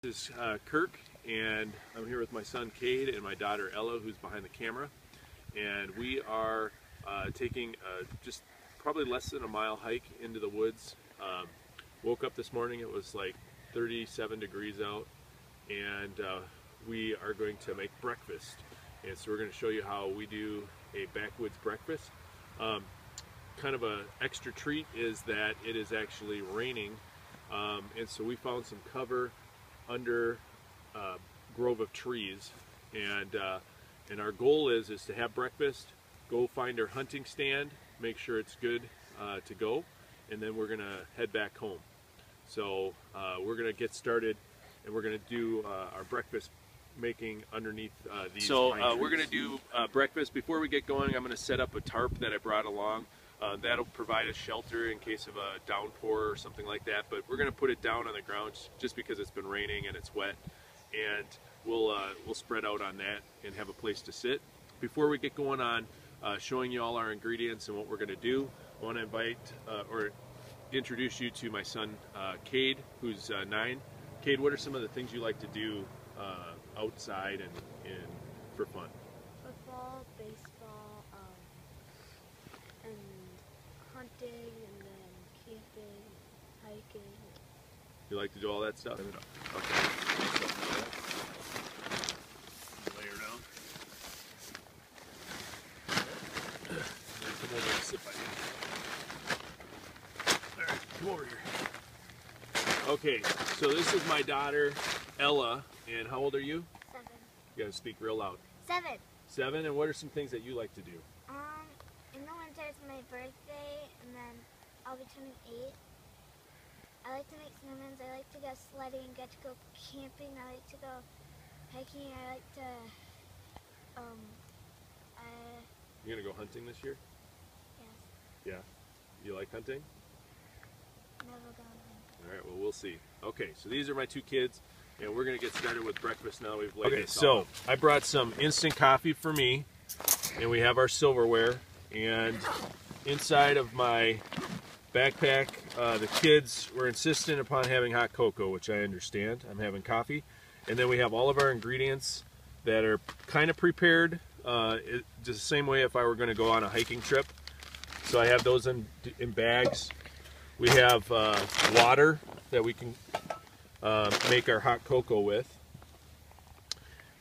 This is Kirk, and I'm here with my son Cade and my daughter Ella, who's behind the camera. And we are taking just probably less than a mile hike into the woods. Woke up this morning, it was like 37 degrees out, and we are going to make breakfast. And so we're going to show you how we do a backwoods breakfast. Kind of an extra treat is that it is actually raining, and so we found some cover under a grove of trees, and our goal is to have breakfast, go find our hunting stand, make sure it's good to go, and then we're gonna head back home. So we're gonna get started, and we're gonna do our breakfast making underneath these. So we're gonna do breakfast. Before we get going, I'm gonna set up a tarp that I brought along. That'll provide a shelter in case of a downpour or something like that, but we're going to put it down on the ground just because it's been raining and it's wet, and we'll spread out on that and have a place to sit. Before we get going on showing you all our ingredients and what we're going to do, I want to invite or introduce you to my son Cade, who's 9. Cade, what are some of the things you like to do outside and for fun? Football, baseball, and hunting, and then camping, hiking. You like to do all that stuff? Okay. Lay her down. Come over and sit by me. Alright, come over here. Okay, so this is my daughter, Ella, and how old are you? 7. You gotta speak real loud. 7. 7, and what are some things that you like to do? In the winter it's my birthday, and then I'll be turning 8. I like to make snowmans. I like to go sledding, get to go camping. I like to go hiking. I like to, You're gonna go hunting this year? yes, Yeah. You like hunting? never go hunting. Alright, well, we'll see. Okay, so these are my 2 kids, and we're going to get started with breakfast now. We've laid this all out. I brought some instant coffee for me, and we have our silverware, and inside of my backpack, the kids were insistent upon having hot cocoa, which I understand. I'm having coffee, and then we have all of our ingredients that are kind of prepared, just the same way if I were going to go on a hiking trip. So I have those in bags. We have water that we can make our hot cocoa with.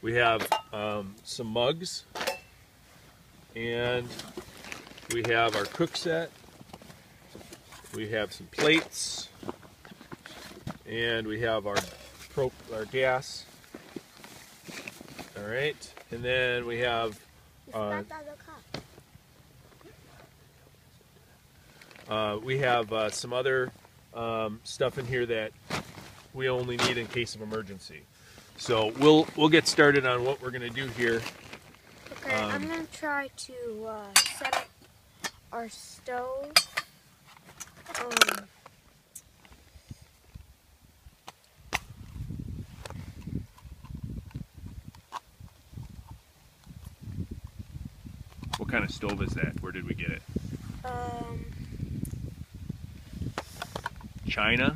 We have some mugs, and we have our cook set. We have some plates, and we have our gas. All right, and then we have some other stuff in here that we only need in case of emergency. So we'll get started on what we're going to do here. Okay, I'm going to try to set up our stove. What kind of stove is that? Where did we get it? China.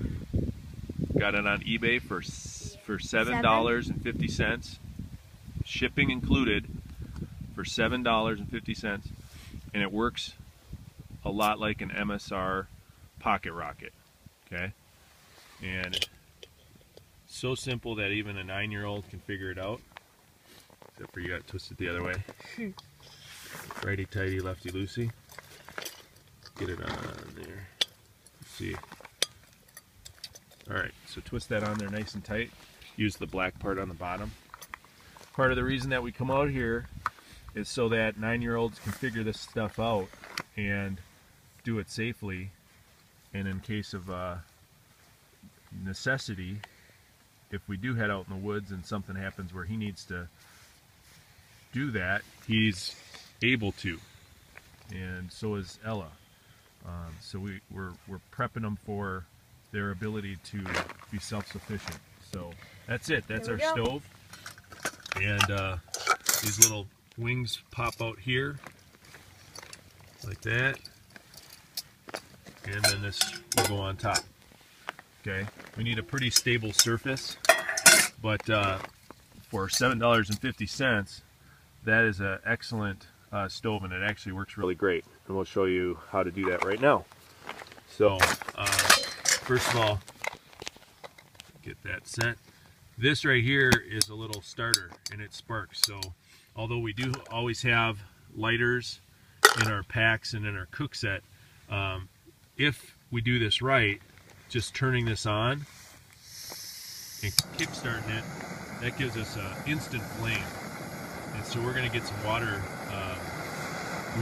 Got it on eBay for $7.50. Shipping included for $7.50, and it works a lot like an MSR pocket rocket. Okay, and so simple that even a 9-year-old can figure it out. Except for you got to twist it the other way. Righty tighty, lefty loosey. Get it on there. Let's see. Alright, so twist that on there nice and tight. Use the black part on the bottom. Part of the reason that we come out here is so that 9-year-olds can figure this stuff out and do it safely, and in case of necessity, if we do head out in the woods and something happens where he needs to do that, he's able to, and so is Ella. So we're prepping them for their ability to be self-sufficient. So that's it. That's our stove. And these little wings pop out here like that, and then this will go on top. Okay, we need a pretty stable surface But for $7.50, that is an excellent stove, and it actually works really great. And we'll show you how to do that right now. So first of all, get that set. This right here is a little starter, and it sparks. So although we do always have lighters in our packs and in our cook set, if we do this right, just turning this on and kick-starting it, that gives us an instant flame. And so we're going to get some water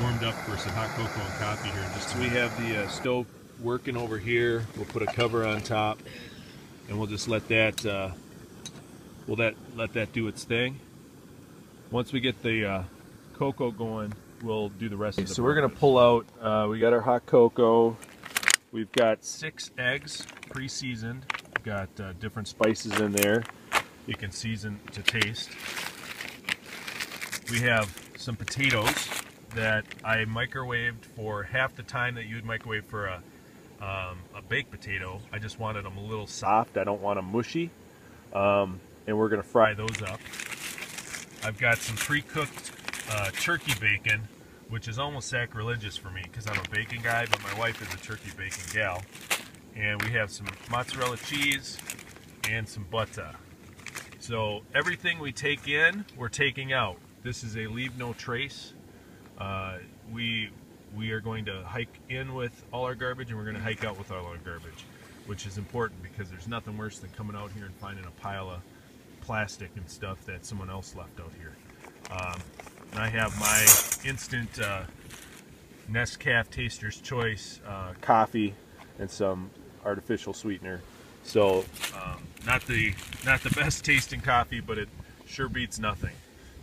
warmed up for some hot cocoa and coffee here in just a minute. We have the stove working over here. We'll put a cover on top, and we'll just let that let that do its thing. Once we get the cocoa going, we'll do the rest of the. So we're going to pull out. We got our hot cocoa. We've got 6 eggs pre-seasoned. We've got different spices in there. You can season to taste. We have some potatoes that I microwaved for half the time that you would microwave for a baked potato. I just wanted them a little soft. I don't want them mushy. And we're going to fry those up. I've got some pre-cooked turkey bacon, which is almost sacrilegious for me because I'm a bacon guy, but my wife is a turkey bacon gal. And we have some mozzarella cheese and some butter. So everything we take in, we're taking out. This is a leave no trace. We are going to hike in with all our garbage, and we're going to hike out with all our garbage, which is important because there's nothing worse than coming out here and finding a pile of plastic and stuff that someone else left out here. And I have my instant Nescafe Taster's Choice coffee and some artificial sweetener. So not the best tasting coffee, but it sure beats nothing.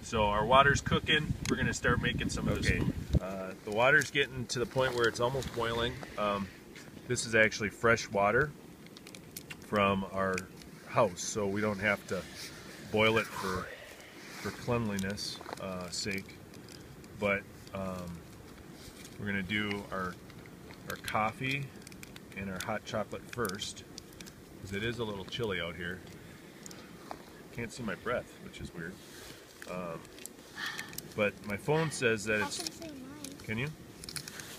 So our water's cooking. We're going to start making some of this food. The water's getting to the point where it's almost boiling. This is actually fresh water from our house, so we don't have to boil it for cleanliness sake. But we're going to do our coffee and our hot chocolate first, because it is a little chilly out here. Can't see my breath, which is weird. But my phone says that it's... Can you?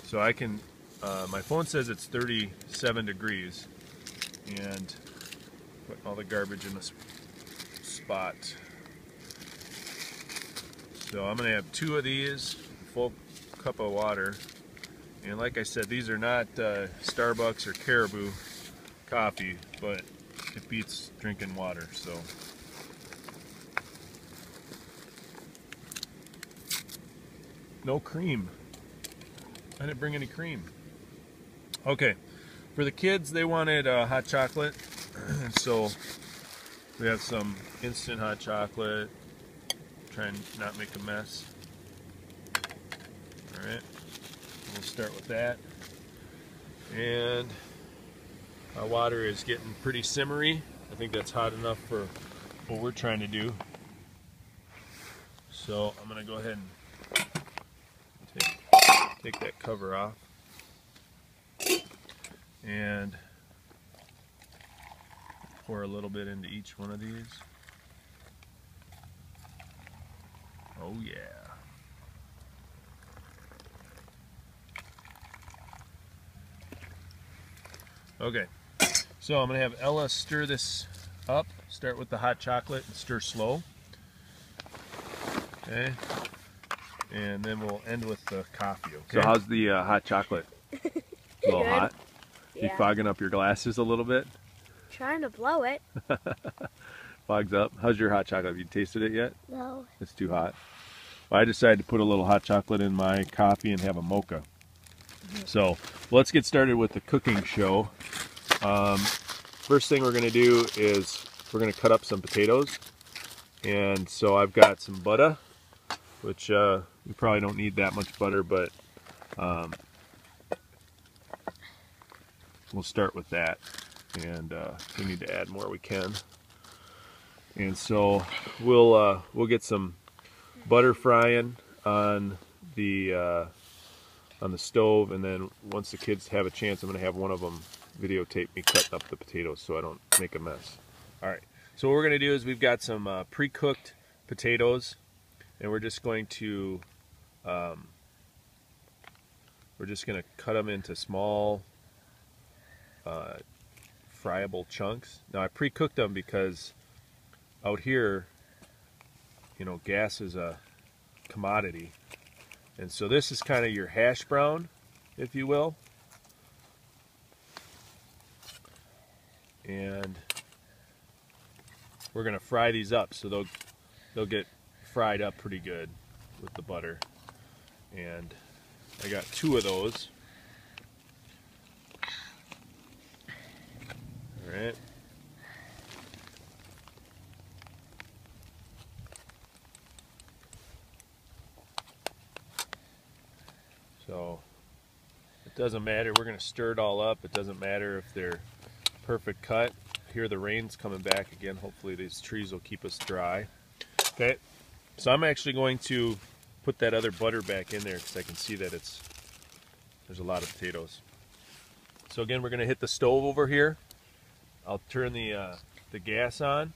So I can... my phone says it's 37 degrees, and put all the garbage in the spot. So I'm going to have 2 of these, full cup of water. And like I said, these are not Starbucks or Caribou coffee, but it beats drinking water. So no cream. I didn't bring any cream. Okay, for the kids, they wanted hot chocolate, and so we have some instant hot chocolate. Try and not make a mess. All right, we'll start with that. And our water is getting pretty simmery. I think that's hot enough for what we're trying to do. So I'm going to go ahead and take that cover off. And pour a little bit into each one of these. Oh yeah. Okay, so I'm going to have Ella stir this up. Start with the hot chocolate and stir slow. Okay, and then we'll end with the coffee. Okay. So how's the hot chocolate? A little Good. hot? Yeah. You fogging up your glasses a little bit? Trying to blow it. Fogs up. How's your hot chocolate? Have you tasted it yet? No. It's too hot. Well, I decided to put a little hot chocolate in my coffee and have a mocha. So let's get started with the cooking show. First thing we're going to do is we're going to cut up some potatoes. And so I've got some butter, which we probably don't need that much butter, but we'll start with that. And if we need to add more, we can. And so we'll get some butter frying on the stove, and then once the kids have a chance, I'm going to have one of them videotape me cutting up the potatoes so I don't make a mess. All right, So what we're going to do is we've got some pre-cooked potatoes, and we're just going to cut them into small friable chunks. Now I pre-cooked them because out here, you know, gas is a commodity, and so this is kind of your hash brown, if you will. And we're gonna fry these up, so they'll get fried up pretty good with the butter. And I got 2 of those. All right. So it doesn't matter. We're gonna stir it all up. It doesn't matter if they're perfect cut. Here the rain's coming back again. Hopefully these trees will keep us dry. Okay, so I'm actually going to put that other butter back in there because I can see that there's a lot of potatoes. So again, we're going to hit the stove over here. I'll turn the gas on.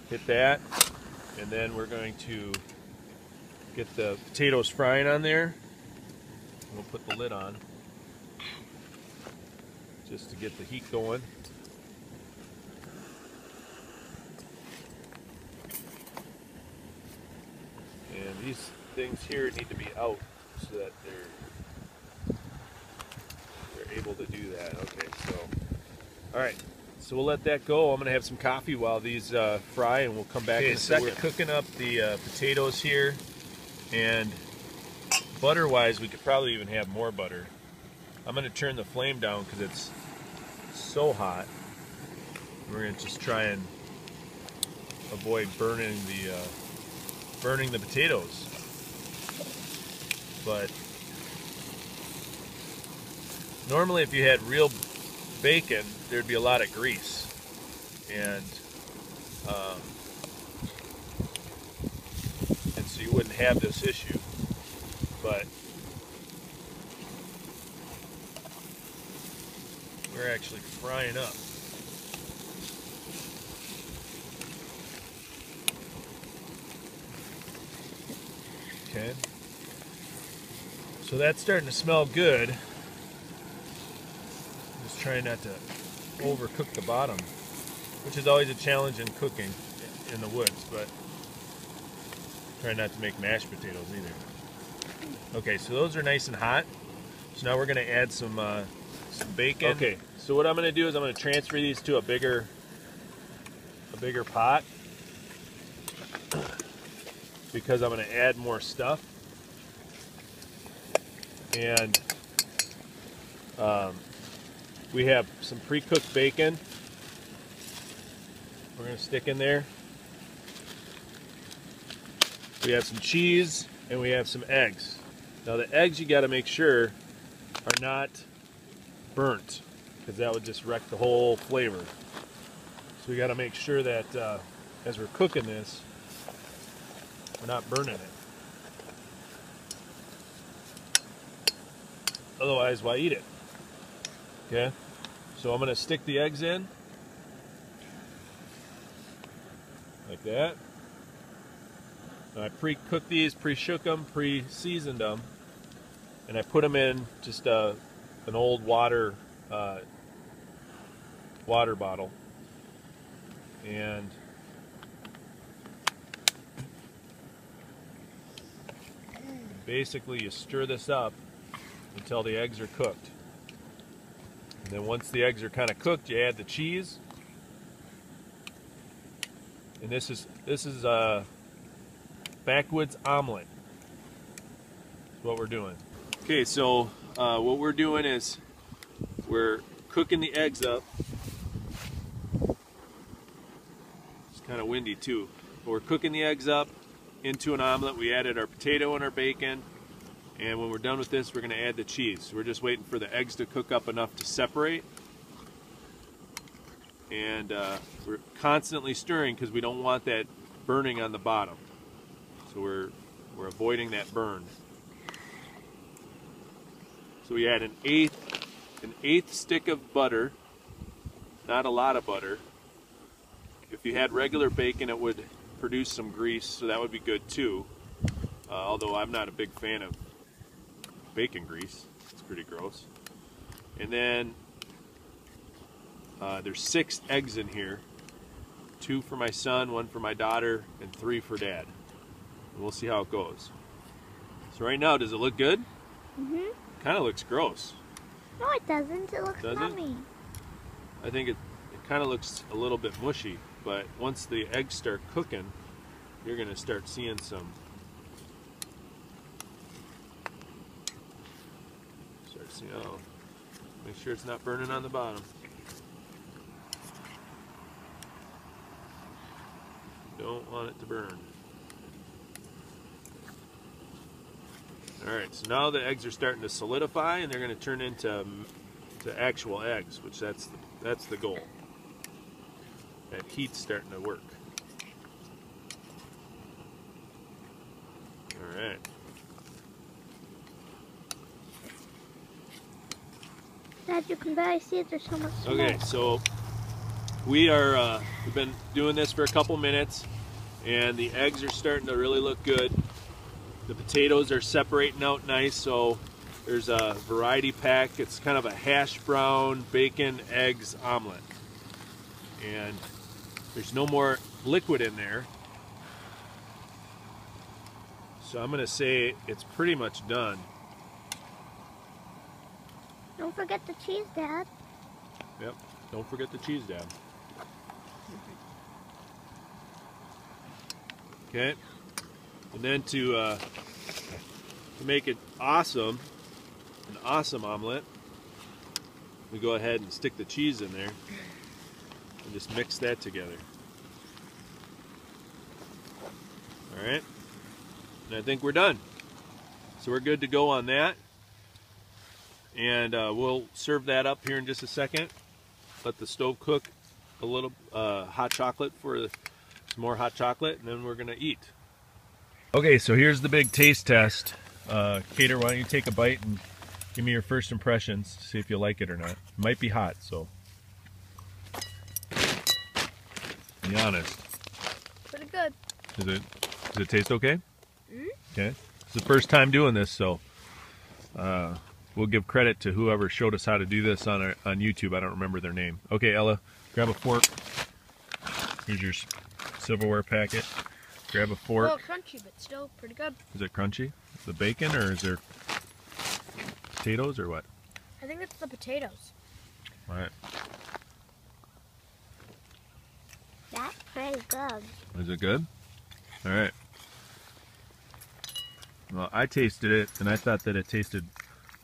Hit that, and then we're going to get the potatoes frying on there. We'll put the lid on just to get the heat going. And these things here need to be out so that they're able to do that. Okay, so all right, so we'll let that go. I'm gonna have some coffee while these fry, and we'll come back in a second. We're cooking up the potatoes here, and butter-wise, we could probably even have more butter. I'm gonna turn the flame down because it's so hot. We're gonna just try and avoid burning the potatoes. But normally, if you had real bacon, there'd be a lot of grease, and so you wouldn't have this issue. But we're actually frying up. Okay, so that's starting to smell good. Just trying not to overcook the bottom, which is always a challenge in cooking in the woods, but try not to make mashed potatoes either. Okay, so those are nice and hot. So now we're going to add some bacon. Okay, so what I'm going to do is I'm going to transfer these to a bigger pot, because I'm going to add more stuff. And we have some pre-cooked bacon we're going to stick in there. We have some cheese, and we have some eggs. Now the eggs, you got to make sure are not burnt, because that would just wreck the whole flavor. So we got to make sure that as we're cooking this, we're not burning it. Otherwise, why eat it? Okay, so I'm going to stick the eggs in like that. And I pre-cooked these, pre-shook them, pre-seasoned them, and I put them in just an old water bottle. And basically you stir this up until the eggs are cooked. And then once the eggs are kind of cooked, you add the cheese. And this is backwoods omelet. That's what we're doing. Okay, so what we're doing is we're cooking the eggs up. It's kind of windy too. But we're cooking the eggs up into an omelet. We added our potato and our bacon. And when we're done with this, we're going to add the cheese. We're just waiting for the eggs to cook up enough to separate. And we're constantly stirring because we don't want that burning on the bottom. So we're avoiding that burn. So we add an eighth stick of butter, not a lot of butter, If you had regular bacon, it would produce some grease, so that would be good too. Although I'm not a big fan of bacon grease. It's pretty gross. And then there's 6 eggs in here. 2 for my son, 1 for my daughter, and 3 for Dad. And we'll see how it goes. So right now, does it look good? Mm-hmm. Kind of looks gross. No, it doesn't. It looks yummy. I think it kind of looks a little bit mushy, but once the eggs start cooking, you're going to start seeing some. Oh, make sure it's not burning on the bottom. Don't want it to burn. Alright, so now the eggs are starting to solidify and they're going to turn into actual eggs, which that's the goal. That heat's starting to work. Alright. Dad, you can barely see it. There's so much smoke. Okay, so we've been doing this for a couple minutes, and the eggs are starting to really look good. The potatoes are separating out nice, so there's a variety pack. It's kind of a hash brown, bacon, eggs omelet. And there's no more liquid in there. So I'm going to say it's pretty much done. Don't forget the cheese, Dad. Yep, don't forget the cheese, Dad. Okay, and then to make it awesome, an awesome omelet, we go ahead and stick the cheese in there and just mix that together. All right, and I think we're done. So we're good to go on that. And we'll serve that up here in just a second. Let the stove cook a little hot chocolate for some more hot chocolate, and then we're gonna eat. Okay, so here's the big taste test. Cater, why don't you take a bite and give me your first impressions, see if you like it or not. It might be hot, so be honest. Pretty good. Does it taste okay? Mm-hmm. Okay. It's the first time doing this, so we'll give credit to whoever showed us how to do this on YouTube. I don't remember their name. Okay, Ella, grab a fork. Here's your silverware packet. Grab a fork. Oh, crunchy, but still pretty good. Is it crunchy? The bacon, or is there potatoes, or what? I think it's the potatoes. All right. That's pretty good. Is it good? All right. Well, I tasted it, and I thought that it tasted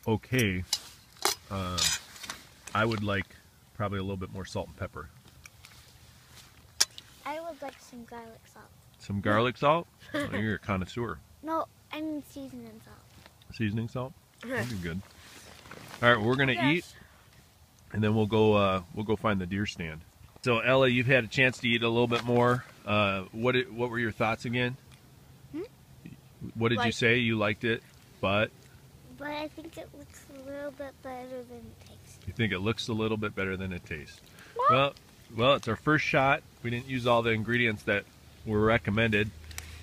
okay. I would like probably a little bit more salt and pepper. I would like some garlic salt. Some garlic salt? Oh, you're a connoisseur. No, I mean seasoning salt. Seasoning salt? That'd be good. All right, we're gonna eat, and then we'll go find the deer stand. So Ella, you've had a chance to eat a little bit more. What were your thoughts again? What did you say? You liked it, but I think it looks a little bit better than it tastes. You think it looks a little bit better than it tastes? Well, it's our first shot. We didn't use all the ingredients that were recommended.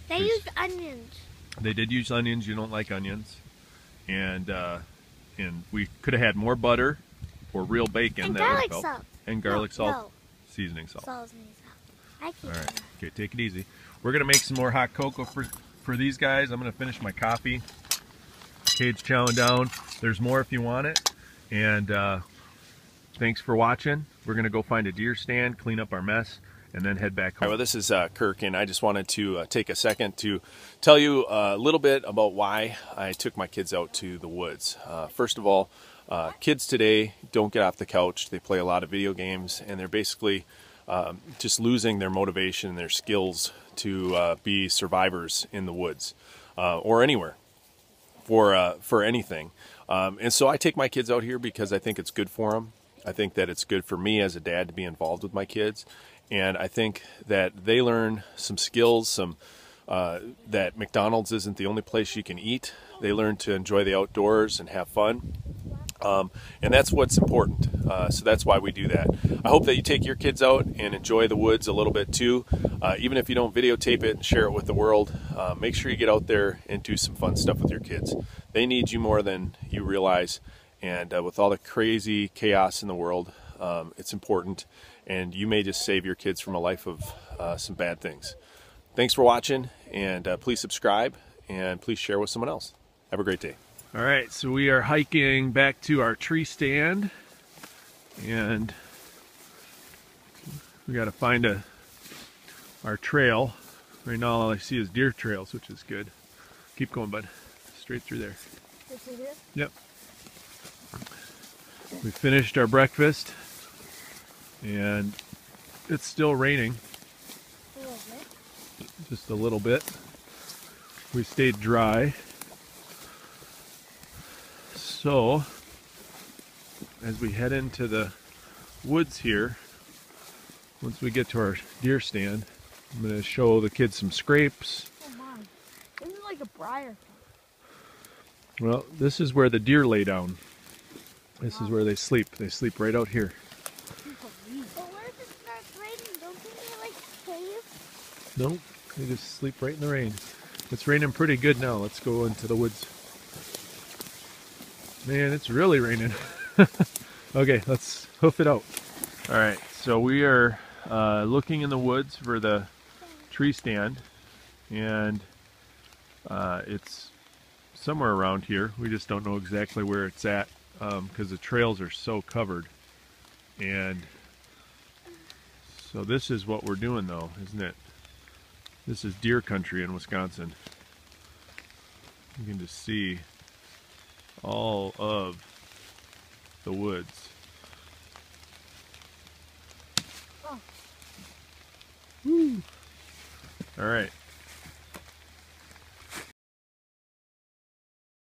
They used onions. They did use onions. You don't like onions, and we could have had more butter or real bacon. And garlic salt. And garlic salt. No. Seasoning salt. All right. Okay, take it easy. We're gonna make some more hot cocoa for these guys. I'm gonna finish my coffee. Cade's chowing down. There's more if you want it. And thanks for watching. We're gonna go find a deer stand, clean up our mess, and then head back home. All right, well, this is Kirk, and I just wanted to take a second to tell you a little bit about why I took my kids out to the woods. First of all, kids today don't get off the couch. They play a lot of video games, and they're basically just losing their motivation and their skills to be survivors in the woods or anywhere for anything. And so I take my kids out here because I think it's good for them. I think that it's good for me as a dad to be involved with my kids. And I think that they learn some skills, that McDonald's isn't the only place you can eat. They learn to enjoy the outdoors and have fun. And that's what's important. So that's why we do that. I hope that you take your kids out and enjoy the woods a little bit too. Even if you don't videotape it and share it with the world, make sure you get out there and do some fun stuff with your kids. They need you more than you realize. And with all the crazy chaos in the world, it's important. And you may just save your kids from a life of some bad things. Thanks for watching, and please subscribe and please share with someone else. Have a great day. All right, so we are hiking back to our tree stand, and we got to find our trail. Right now all I see is deer trails, which is good. Keep going, bud. Straight through there. This is it? Yep. We finished our breakfast, and it's still raining. A little bit. Just a little bit. We stayed dry. So, as we head into the woods here, once we get to our deer stand, I'm going to show the kids some scrapes. Oh my, this is like a briar. Well, this is where the deer lay down. This is where they sleep. They sleep right out here. But where does it start raining? Don't they like cave? Nope, they just sleep right in the rain. It's raining pretty good now. Let's go into the woods. Man, it's really raining. Okay, let's hoof it out. All right, so we are looking in the woods for the tree stand, and it's somewhere around here. We just don't know exactly where it's at because the trails are so covered. And so this is what we're doing though, isn't it? This is deer country in Wisconsin. You can just see all of the woods. Oh. Woo. All right.